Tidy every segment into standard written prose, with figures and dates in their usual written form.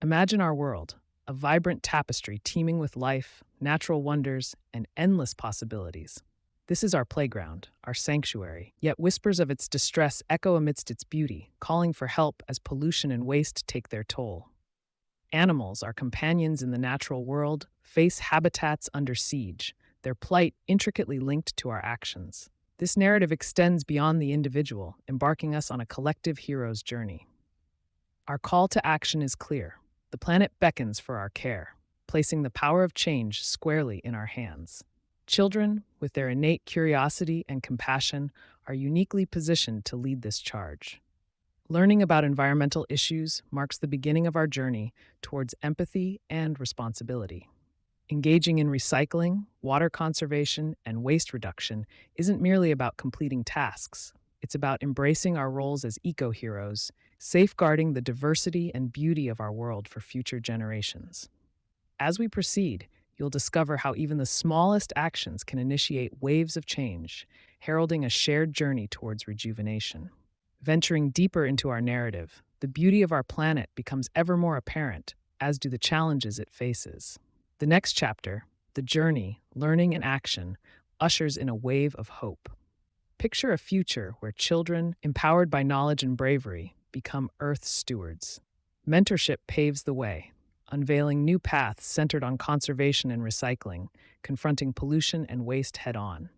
Imagine our world, a vibrant tapestry teeming with life, natural wonders, and endless possibilities. This is our playground, our sanctuary, yet whispers of its distress echo amidst its beauty, calling for help as pollution and waste take their toll. Animals, our companions in the natural world, face habitats under siege, their plight intricately linked to our actions. This narrative extends beyond the individual, embarking us on a collective hero's journey. Our call to action is clear. The planet beckons for our care, placing the power of change squarely in our hands. Children, with their innate curiosity and compassion, are uniquely positioned to lead this charge. Learning about environmental issues marks the beginning of our journey towards empathy and responsibility. Engaging in recycling, water conservation, and waste reduction isn't merely about completing tasks. It's about embracing our roles as eco-heroes, safeguarding the diversity and beauty of our world for future generations. As we proceed, you'll discover how even the smallest actions can initiate waves of change, heralding a shared journey towards rejuvenation. Venturing deeper into our narrative, the beauty of our planet becomes ever more apparent, as do the challenges it faces. The next chapter, The Journey, Learning and Action, ushers in a wave of hope. Picture a future where children, empowered by knowledge and bravery, become Earth's stewards. Mentorship paves the way, unveiling new paths centered on conservation and recycling, confronting pollution and waste head-on.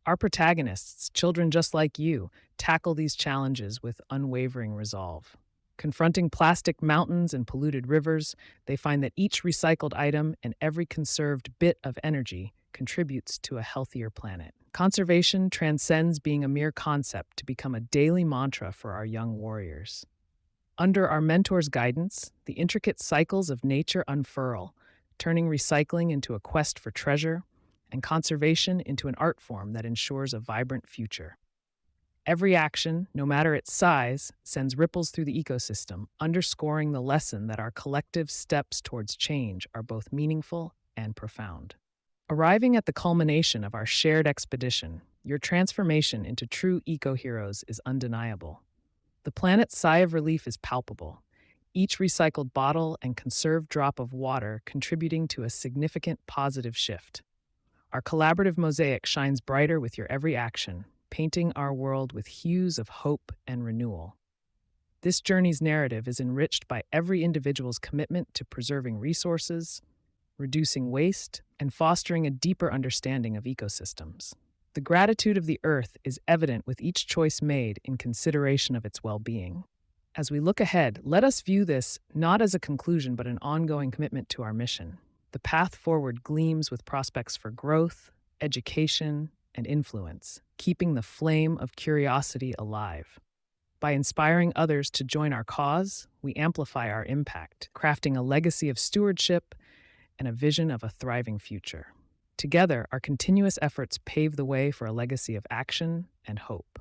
Our protagonists, children just like you, tackle these challenges with unwavering resolve. Confronting plastic mountains and polluted rivers, they find that each recycled item and every conserved bit of energy contributes to a healthier planet. Conservation transcends being a mere concept to become a daily mantra for our young warriors. Under our mentors' guidance, the intricate cycles of nature unfurl, turning recycling into a quest for treasure and conservation into an art form that ensures a vibrant future. Every action, no matter its size, sends ripples through the ecosystem, underscoring the lesson that our collective steps towards change are both meaningful and profound. Arriving at the culmination of our shared expedition, your transformation into true eco-heroes is undeniable. The planet's sigh of relief is palpable, each recycled bottle and conserved drop of water contributing to a significant positive shift. Our collaborative mosaic shines brighter with your every action, painting our world with hues of hope and renewal. This journey's narrative is enriched by every individual's commitment to preserving resources, reducing waste, and fostering a deeper understanding of ecosystems. The gratitude of the Earth is evident with each choice made in consideration of its well-being. As we look ahead, let us view this not as a conclusion but an ongoing commitment to our mission. The path forward gleams with prospects for growth, education, and influence, keeping the flame of curiosity alive. By inspiring others to join our cause, we amplify our impact, crafting a legacy of stewardship and a vision of a thriving future. Together, our continuous efforts pave the way for a legacy of action and hope.